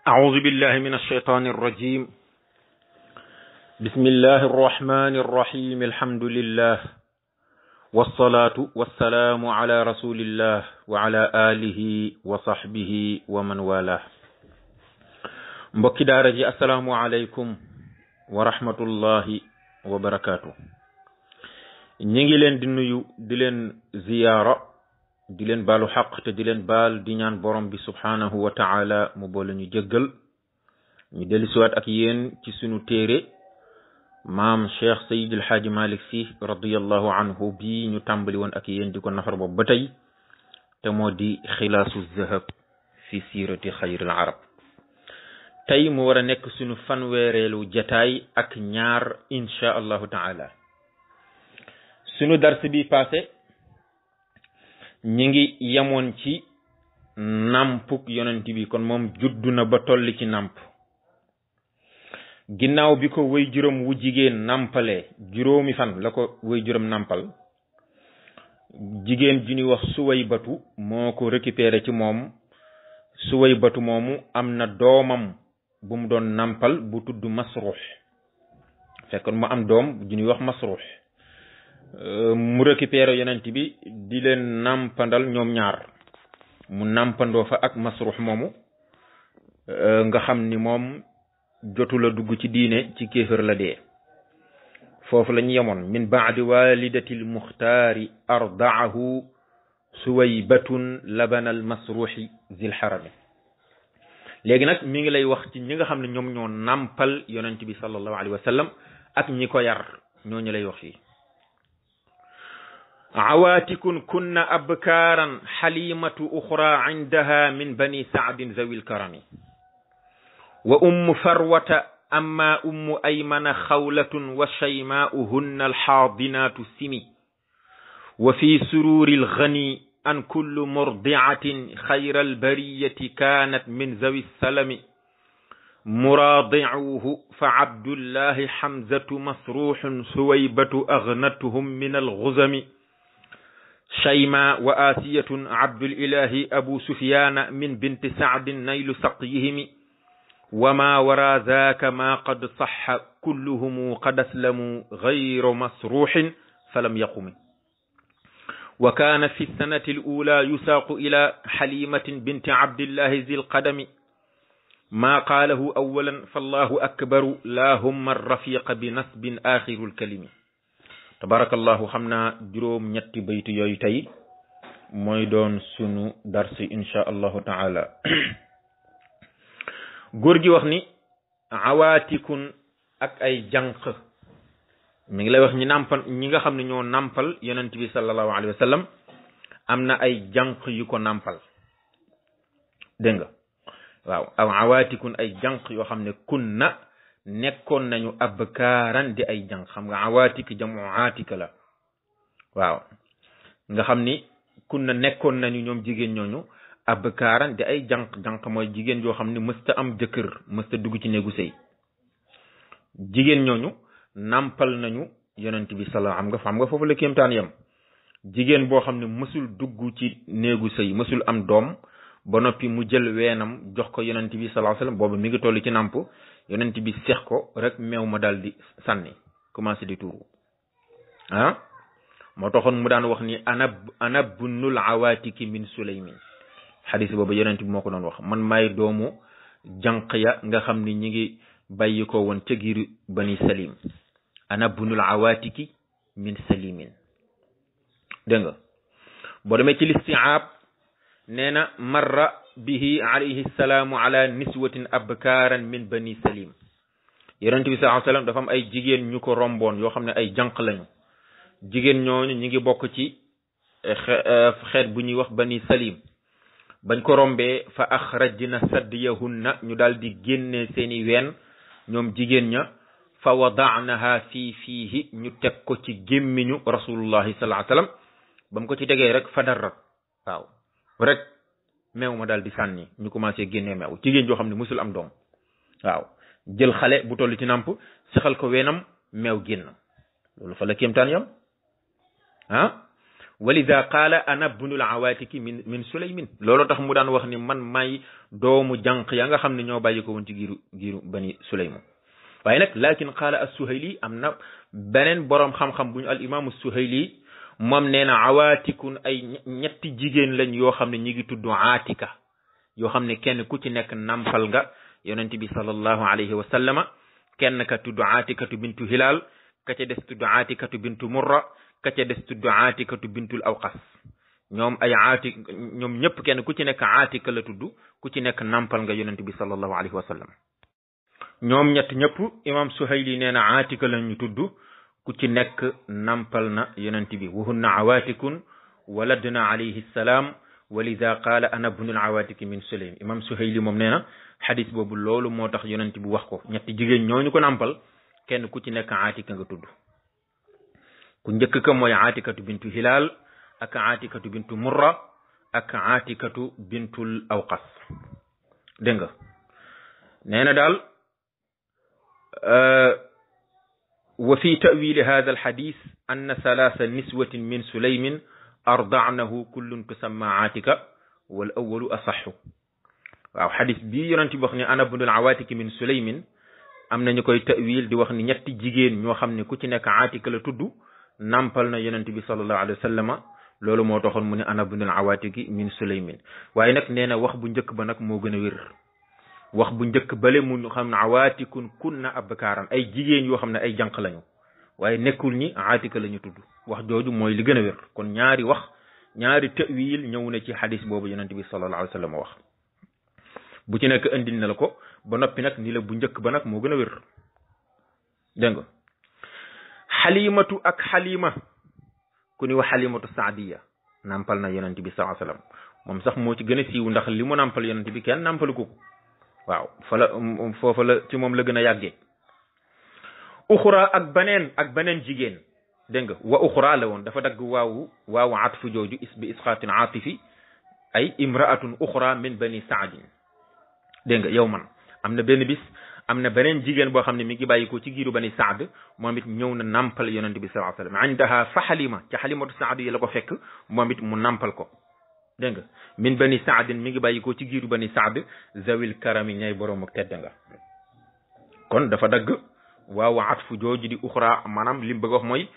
أعوذ بالله من الشيطان الرجيم بسم الله الرحمن الرحيم الحمد لله والصلاة والسلام على رسول الله وعلى آله وصحبه ومن والاه mbokki daara ji assalaamu aleykum wa rahmatullahi wa barakaatu ñi ngi leen di nuyu di leen ziyaara di leen baalu xaq te di leen baal di ñaan borom bi subhaanahu wa taala mu boole ñu jéggal ñu dellusiwaat ak yéen ci sunu téere maam cheikh sayid alxaaji malik si radiallahu anhu bii ñu tàmbali woon ak yéen di ko nafar boobu ba tey te moo di xilaasu zahab fi siirati xayril arab tey mu war a nekk sunu fanweereelu jataay ak ñaar insha allahu taala sunu dars bi passé ñi ngi yemoon ci nampuk yonent bi kon moom juddu na ba tolli ci namp ginnaaw bi ko way juróom wu jigéen nampalee juróomi fan la ko way juróom nampal jigéen ji ñuy wax Suwaybatu moo ko récupéré ci moom Suwaybatu moomu am na doomam bu mu doon nampal bu tudd Masruux fekkoon mu am doom ju ñuy wax Masruux mu récupéré yonent bi di leen nampandal ñoom ñaar mu nampandoo fa ak Masruux moomu nga xam ni moom jotul a dugg ci diine ci kéefër la dee foofu la ñu yemoon min baadi walidatil muxtaari ardaahu Suwaybatun labanal Masruuxi zil harami léegi nag mi ngi lay wax ci ñi nga xam ne ñoom ñoo nampal yonent bi sallallahu alayhi wa sallam ak ñi ko yar ñooñu lay wax fii awaatikun kunna abkaaran xalimatu uxra indaha min bani saadin zawil karami wa ummu farwata amma ummu aymana xawlatun wa shaymaa'uhunna alxaadinaatu simi wa fi sururi alghani an kullu murdiatin xayra albariyati kaanat min zawi salami muraadicuhu fa abdullahi xamzatu masruuxun suwaybatu agnatuhum min alxuzami shayma wa asiyatun abdulilahi abu sufyaana min binti saadin naylu saqyihimi wa ma wara zaaka ma qad saxa kulluhumu qad aslamu gayru masruuxin falam yaqumi wa kaana fi sanati alula yusaaqu ila xalimatin binti abdillahi zi lqadami ma qaalahu awalan fallahu akbaru la humma rafiqa bi nasbin axiru lkalimi tabarakallahu xam naa juróom ñetti baytu yooyu tey mooy doon sunu darsi insha allahu taala góor gi wax ni awaatikun ak ay jànq mi ngi lay wax ñi nga xam ne ñoo nampal yonent bi sallallahu alayhi wa sallam am na ay jànq yu ko nampal dégg nga waaw aw awaatikun ay jànq yoo xam ne kunna nekkoon nañu abkaaran di ay jànq xam nga awaatik jamu aatika la waaw nga xam ni kunna nekkoon nañu ñoom jigéen ñooñu abkaaran di ay jànq mooy jigéen yoo xam ne mësta am jëkkër mësta dugg ci néegu sëy jigéen ñooñu nampal nañu yonent bi sala xam nga foofu la kéemtaan yam jigéen boo xam ne mësul dugg ci néegu sëy mësul am doom ba noppi mu jël weenam jox ko yonent bi sallallahu alayhi wasallam boobu mi ngi toll ci namp yonent bi seex ko rek meew ma daal di sànni commencé di tuuru moo taxoon mu daan wax ni ana bunnul awaatiki min sulaymin xadis boobu yonent bi moo ko doon wax man maay doomu jànq ya nga xam ni ñi ngi bàyyi ko woon ca giir bani salim ana bunul awaatiki min salimin dégg nga boo demee ci listiaab nee na marra bihi alayhi salaamu ala niswatin abkaaran min bani salim yonent bi sallallahu alayhi wasallam dafa am ay jigéen ñu ko romboon yoo xam ne ay jànq lañu jigéen ñooñu ñi ngi bokk ci xeet bu ñuy wax bani salim bañ ko rombee fa axrajna saddiyahunna ñu daal di génne seeni ween ñoom jigéen ña fa wadanaha fiihi ñu teg ko ci gémmiñu rasulullahi sallallahu alayhi wasallam ba mu ko ci tegee rek fa darrat waaw rek meew ma daal di sànni ñu commencé génnee meew jigéen joo xam ne musul am doom waaw jël xale bu toll ci nàmp saxal ko weenam meew génn loolu fa la kéemtaan yam walida qaala ana bunul awatiki min sulaymin looloo tax mu daan wax ni man may doomu jànq ya nga xam ne ñoo bàyyi ko woon ci giiru bani sulaym waaye nag lakin qaala as-Suhayli am na beneen boroom xam-xam bu ñu al imaamu Suhayli moom nee na awaatikun ay ñetti jigéen lañ yoo xam ne ñi ngi tudd aatika yoo xam ne kenn ku ci nekk nampal nga yonent bi sallallahu alayhi wa sallama kenn ka tudd aatikatu bintu hilal ka ca des tudd aatikatu bintu murra ka ca des tudd aatikatu bintul awqas ñoom ay ñoom ñëpp kenn ku ci nekk aatika la tudd ku ci nekk nampal nga yonent bi sallallahu alayhi wa sallam ñoom ñett ñëpp imam Suhayli nee na aatika la ñu tudd ku ci nekk nampal na yonent bi wahunna awaatikun waladna alayhi salaam walida qaala ana bunul awaatiki min sulaym imam Suhayli moom nee na xadis boobu loolu moo tax yonent bi wax ko ñetti jigéen ñooñu ko nampal kenn ku ci nekk aatika nga tudd ku njëkk ka mooy aatikatu bintu hilal ak aatikatu bintu murra ak aatikatu bintul awqas dégg nga nee na daal wa fi ta'wili hadha alhadith anna thalatha niswatin min sulaymin arda'nahu kullun tusamma aatika wal awwalu asahhu waaw xadis bii yonent bi wax ni ana bunul awatiki min sulaymin am nañu koy ta'wil di wax ni ñetti jigéen ñoo xam ne ku ci nekk aatika la tudd nampal na yonent bi sallallahu alayhi wa sallama loolu moo taxoon mu ne ana bunul awatiki min sulaymin waaye nag nee na wax bu njëkk ba nag moo gën a wér wax bu njëkk bale mu xam ne awaatikun kunna abkaaran ay jigéen yoo xam ne ay jànq lañu waaye nekkul ñi aatika la ñu tudd wax jooju mooy li gën a wér kon ñaari ta'wil ñëw na ci xadis boobu yonent bi sallallahu alayhi wa sallam wax bu ci nekk indil na la ko ba noppi nag ni la bu njëkk ba nag moo gën a wér dégg nga xalimatu ak xalima ku ni wax xalimatu saadiya nampal na yonent bi sallallahu alayhi wa sallam moom sax moo ci gën a siiw ndax li mu nampal yonent bi kenn nampalu ko waaw foofa la ci moom la gën a yàggee uxra ak beneen jigéen dégg nga wa uxra la woon dafa dagg waawu atfu jooju bi isqaatin aatifi ay imraatun uxra min bani saadin dégg nga yow man am na benn bis am na beneen jigéen boo xam ne mi ngi bàyyi ko ci giiru bani saad moom it ñëw na nampal yonent bi sallallahu alayhi wa sallam indaha fa xalima ca xalimatu saad yi la ko fekk moom it mu nampal ko dégg nga min bani saadin mi ngi bàyyi ko ci giiru bani saad zawil karami ñay borom ak tedd nga kon dafa dagg waaw atfu jooju di uxra maanaam li mu bëgg wax mooy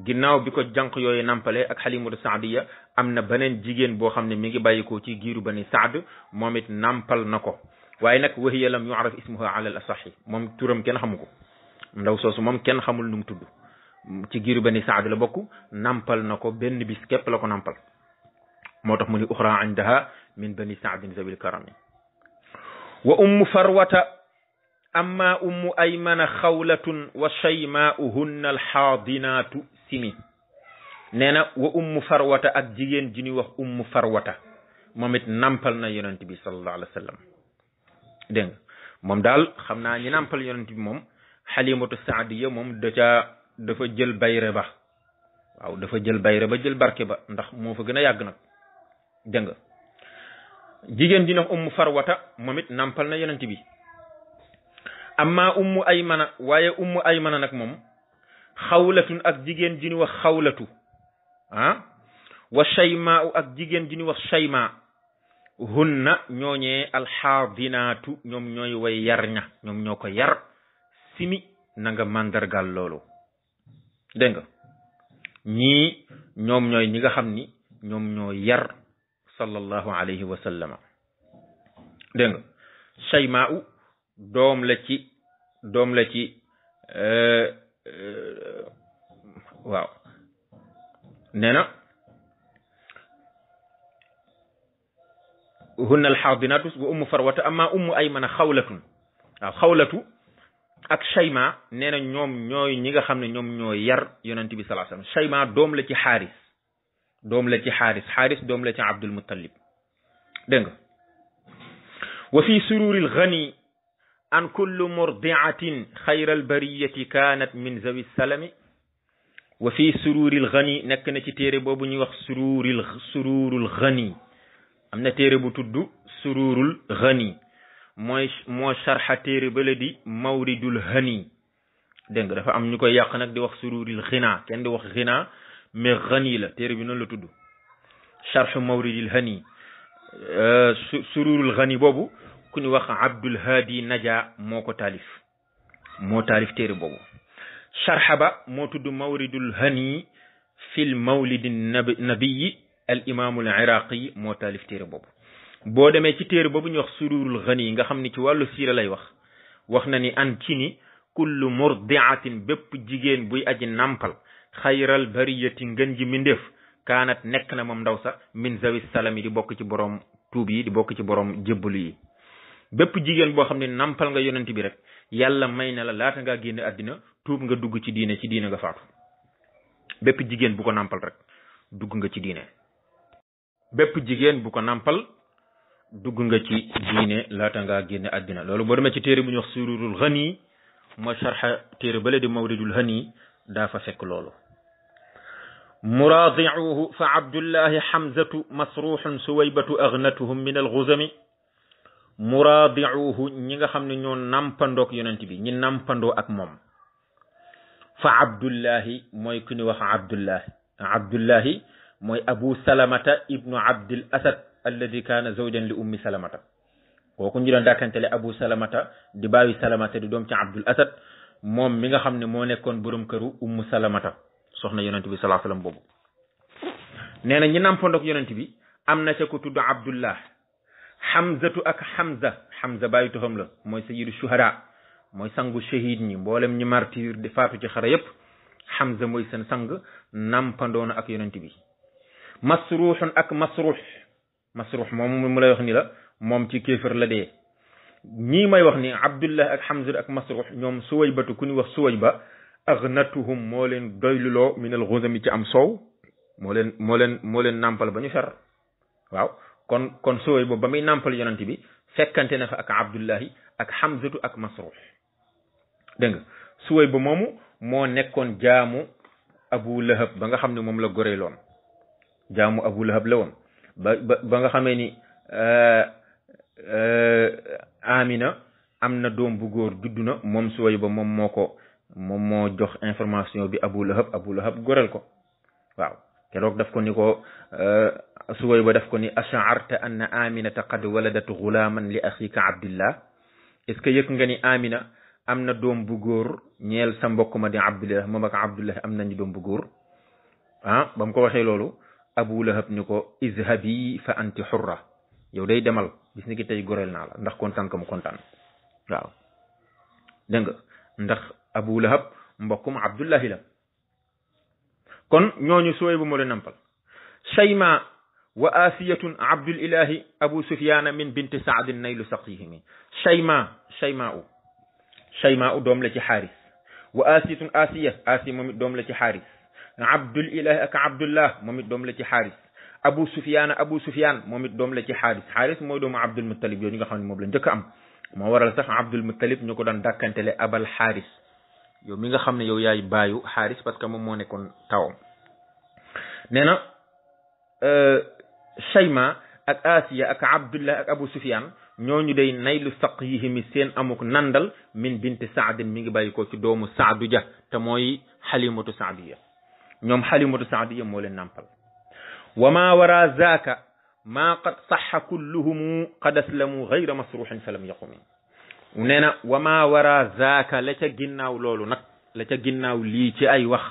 ginnaaw bi ko jànq yooyu nampale ak xalimatu saadiya am na beneen jigéen boo xam ne mi ngi bàyyi ko ci giiru bani saad moom it nampal na ko waaye nag wahiya lam yu'raf ismuha ala al asahi moom turam kenn xamu ko ndaw soosu moom kenn xamul nu mu tudd ci giiru bani saad la bokk nampal na ko benn bis képp la ko nampal moo tax mu ni uxra indaha min bani saadin zawil karami wa ummu farwata amma ummu aymana xawlatun wa shaymaa'uhunna alxaadinaatu simi nee na wa ummu farwata ak jigéen ji ñuy wax ummu farwata moom it nampal na yonent bi sallallahu alayhi wa sallam dégg nga moom daal xam naa ñi nampal yonent bi moom xalimatu saadiya moom dafa jël bayre ba waaw dafa jël bayre ba jël barke ba ndax moo fa gën a yàgg nag dégg nga jigéen ji ñuy wax ummu farwata moom it nampal na yonent bi amma ummu aymana waaye ummu aymana nag moom xawlatun ak jigéen ji ñu wax xawlatu wa shayma ak jigéen ji ñu wax shayma hunna ñooñee alxaadinaatu ñoom ñooy way yar ña ñoom ñoo ko yar simi na nga màndargal loolu dégg nga ñii ñoom ñooy ñi nga xam ni ñoom ñoo yar sallallahu alayhi wa sallama dégg nga shayma doom la ci waaw nee na hunna alxaadinatu wa ummu farwata amma ummu aymana xawlatun waaw xawlatu ak shayma nee na ñoom ñooy ñi nga xam ne ñoom ñoo yar yonent bi sallallahu alayhi wasallam shayma doom la ci xaaris doom la ci abdul muttalib dégg nga wa fi sururil ghani an kullu murdiatin xayral bariyati kaanat min zawi salami wa fi sururil ghani nekk na ci téere boobu ñuy wax sururul ghani am na téere bu tudd sururul ghani moo sharxa téere bala di mawridul hani dégg nga dafa am ñu koy yàq nag di wax sururil ghina kenn di wax ghina mais ghani la téere bi noonu la tudd sharh mawridil hani sururul ghani boobu ku ñu wax Abdul Hadi Naja moo ko taalif moo taalif téere boobu sharh ba moo tudd mawridul hani fil mawlidi nabiyi al imaamul iraqi moo taalif téere boobu boo demee ci téere boobu ñu wax sururul ghani nga xam ni ci wàllu siira lay wax na ni an ci ni kullu murdiatin bépp jigéen buy aji nampal xayral bariyati ngën ji mindéef kaanat nekk na moom ndaw sa min zawi salami di bokk ci borom tuub yi di bokk ci borom jébbalu yi bépp jigéen boo xam ne nampal nga yonent bi rek yàlla may na la laata ngaa génn àddina tuub nga dugg ci diine nga faatu bépp jigéen bu ko nampal rek dugg nga ci diine bépp jigéen bu ko nampal dugg nga ci diine laata ngaa génn àddina loolu boo demee ci téere bu ñuy wax sururul ghani mooy sharxa téere bale di mawridul hani daa fa fekk loolu muraadiuhu fa abdullahi hamzatu masruhun suwaybatu aghnatuhum min alghuzami muraadiuhu ñi nga xam ne ñoo nampandook yonent bi ñi nampandoo ak moom fa abdullahi mooy ku ñu wax abdullahi mooy abu salamata ibnu abdil asad alladi kaana zawjan li ummi salamata kooku ñu doon dàkkantele abu salamata di baawi salamata di doom ci abdul asad moom mi nga xam ne moo nekkoon borom këru ummu salamata soxna yonent bi sallallahu alayhi wasallam boobu nee na ñi nampandook yonent bi am na ca ko tudd abdullah hamzatu ak hamza bàyyi tuxam la mooy sayyidu shuhada mooy sangu shahid ñi mboolem ñi martyr di faatu ci xare yépp hamza mooy seen sang nampandoona ak yonent bi masruhun ak masruh moom mu lay wax ni la moom ci kéefër la dee ñii may wax ni abdullah ak hamza ak masruh ñoom suwaybatu ku ñu wax suwayba aghnatuhum moo leen doyluloo min al ghuzami ci am soow moo leen nampal ba ñu fer waaw kon suwayba ba muy nampal yonent bi fekkante na fa ak abdullahi ak hamzatu ak masruh dégg nga suwayba moomu moo nekkoon jaamu abu lahab ba nga xam ne moom la goreeloon jaamu abu lahab la woon ba nga xamee ni amina am na doom bu góor juddu na moom suwayba moom moo jox information bi abu lahab goreel ko waaw keroog daf ko ni ko suwayba daf ko ni ash'arta anna aminata qad waladat ghulaman li akhika abdillah est ce que yëg nga ni amina am na doom bu góor ñeel sa mbokk ma di abdullah moom ak abdullah am nañu doom bu góor ba mu ko waxee loolu abu lahab ni ko izhabi fa anti hurra yow day demal bis ni ki tey goreel naa la ndax kontaan ko mu kontaan waaw dégg nga ndax abu lahab mbokkum abdullahi la kon ñooñu suwayba moo leen nampal shayma wa asiyatun abdul ilahi abu sufyana min binti saadin naylu saqihimi shayma u doom la ci xaaris wa asiyatun asiya moom it doom la ci xaaris abdul ilahi ak abdullah moom it doom la ci xaaris abu sufyan moom it doom la ci xaaris mooy doomu abdul muttalib yooyu nga xam ne moom la njëkk am moo waral sax abdul muttalib ñu ko daan dàkkantele abal xaaris yow mi nga xam ne yow yaay baayu xaaris parce que moom moo nekkoon tawam nee na shayma ak asiya ak abdullah ak abu sufyan ñooñu day naylu saqyihimi seen amuk nandal min binti saadin mi ngi bàyyi ko ci doomu saadu ja te mooy xalimatu saadiya ñoom xalimatu saadiya moo leen nampal wa ma wara zaaka ma qad saxa kulluhumu qad aslamu gayra masruxin fa lam yaqumi nee na wa ma wara zaaka la ca ginnaaw loolu nag la ca ginnaaw lii ci ay wax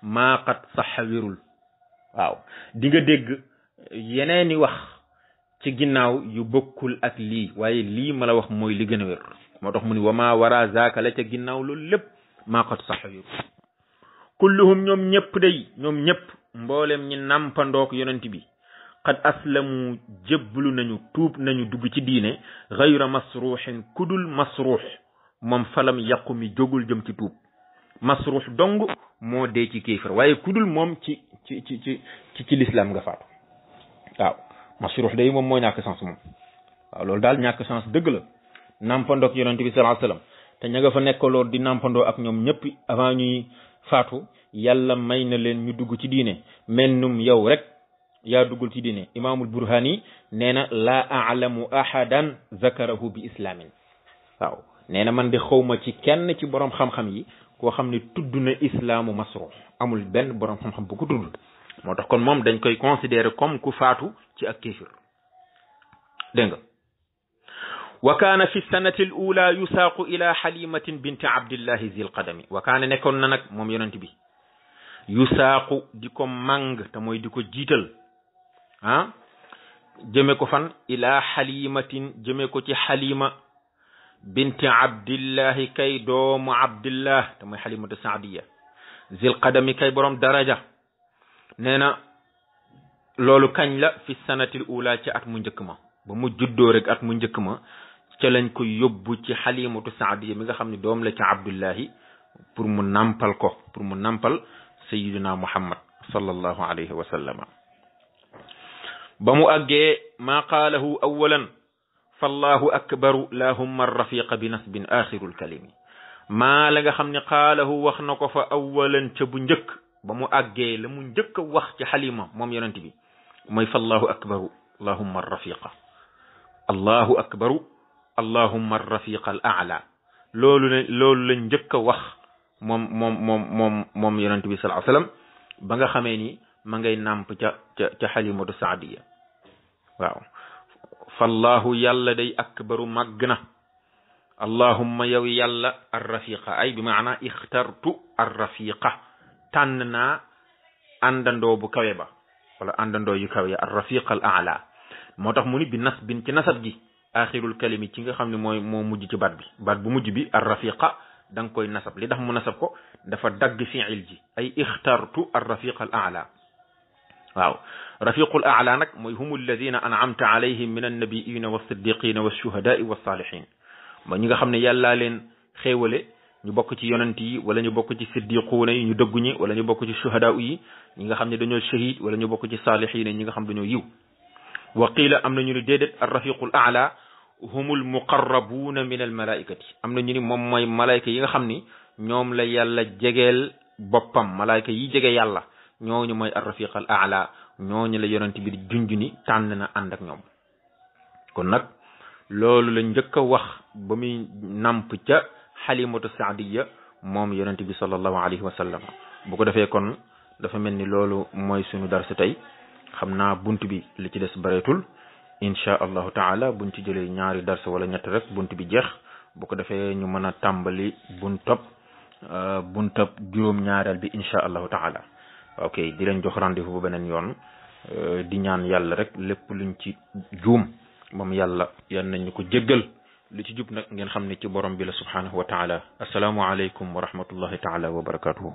maa qad saxa wérul waaw di nga dégg yeneeni wax ci ginnaaw yu bokkul ak lii waaye lii ma la wax mooy li gën a wér moo tax mu ni wa ma wara zaaka la ca ginnaaw loolu lépp maa qad saxa wérul kulluhum ñoom ñëpp mboolem ñi nampandook yonent bi qad aslamu jébbalu nañu tuub nañu dugg ci diine gayra masruxin kudul masruux moom falam yàqu mi jógul jëm ci tuub masruux dong moo dee ci kéefar waaye kudul moom ci l'islam nga faatu waaw masruux day moom moo ñàkk chance moom waaw loolu daal ñàkk chance dëgg la nampandook yonent bi sallallahu alayhi wasallam te ña nga fa nekkaloo di nampandoo ak ñoom ñëpp avant ñuy faatu yàlla may na leen ñu dugg ci diine mennum yow rek yaa duggul ci diine imaamul burhani nee na laa aalamu ahadan zakarahu bi islaamin waaw nee na man de xawma ci kenn ci borom xam-xam yi koo xam ne tudd na islaamu masruux amul benn borom xam-xam bu ko tudd moo tax kon moom dañ koy considérer comme ku faatu ci ak kéefir dégg nga wa kaana fi sanati al ula yusaaqu ila xalimatin binti abdillahi zil qadami wa kaana nekkoon na nag moom yonent bi yusaaqu di ko màng te mooy di ko jiital ah jëme ko fan ila xalimatin jëme ko ci xalima binti abdillahi kay doomu abdillah te mooy xalimatu saadiya zil qadami kay borom daraja nee na loolu kañ la fi sanatil ula ci at mu njëkk ma ba mu juddoo rek at mu njëkk ma ca lañ ko yóbbu ci xalimatu saadiya mi nga xam ne doom la ci abdullahi pour mu nampal ko pour mu nampal sayyidina muhammad sallallahu alayhi wa sallama ba mu àggee maa qaalahu awalan fallahu akbaru lahumma arrafiqa bi nasbin axirul kalimi maa la nga xam ne qaalahu wax na ko fa awalan ca bu njëkk ba mu àggee la mu njëkk a wax ci xalima moom yonent bi mooy fallahu akbaru allahumma arrafiqa allahu akbaru allahumma arrafiqa al aala loolu la njëkk a wax moom yonent bi sallallahu alayhi wasallam ba nga xamee ni ma ngay nàmp ca xalimatu saadiya waaw fallahu yàlla day akbaru màgg na allahumma yow yàlla arrafiqa ay bi maana ixtartu arrafiqa tànn naa àndandoo bu kawe ba wala àndandoo yu kawe ya arrafiqa al aala moo tax mu ni bi nasbin ci nasab gi axirul kalimi ci nga xam ne moo mujj ci baat bu mujj bi arrafiqa da nga koy nasab li tax mu nasab ko dafa dagg fiil ji ay ixtartu arrafiqa al aala waaw rafiqul aala nag mooy humu alladina an'amta alayhim min annabiina wassiddiqina washuhadaai wassalihin mooy ñi nga xam ne yàllaa leen xéewale ñu bokk ci yonent yi wala ñu bokk ci siddiquuna yi ñu dëggu ñi wala ñu bokk ci shuhadaa yi ñi nga xam ne dañoo shahid wala ñu bokk ci saalihiina ñi nga xam dañoo yiw wa qiila am na ñu ni déedéet arrafiqul aala humul muqarrabuuna min al malaikati am na ñu ni moom mooy malayka yi nga xam ni ñoom la yàlla jegeel boppam malayka yi jege yàlla ñooñu mooy arrafiq al aala ñooñu la yonent bi di junj ni tànn na ànd ak ñoom kon nag loolu la njëkk a wax ba muy namp ca xalimatu saadiya moom yonent bi sallallahu alayhi wa sallam bu ko defee kon dafa mel ni loolu mooy sunu darsu tey xam naa bunt bi li ci des bareetul insha allahu taala buñ ci jëlee ñaari darsu wala ñett rek bunt bi jeex bu ko defee ñu mën a tàmbali buntab juróom-ñaareel bi insha allahu taala ok di leen jox rendez-vous bu beneen yoon di ñaan yàlla rek lépp luñ ci juum moom yàlla yan nañ ñu ko jéggal li ci jub nag ngeen xam ne ci borom bi la subhanahu wa taala asalaamu aleykum wa rahmatullahi taala wa barakatuhu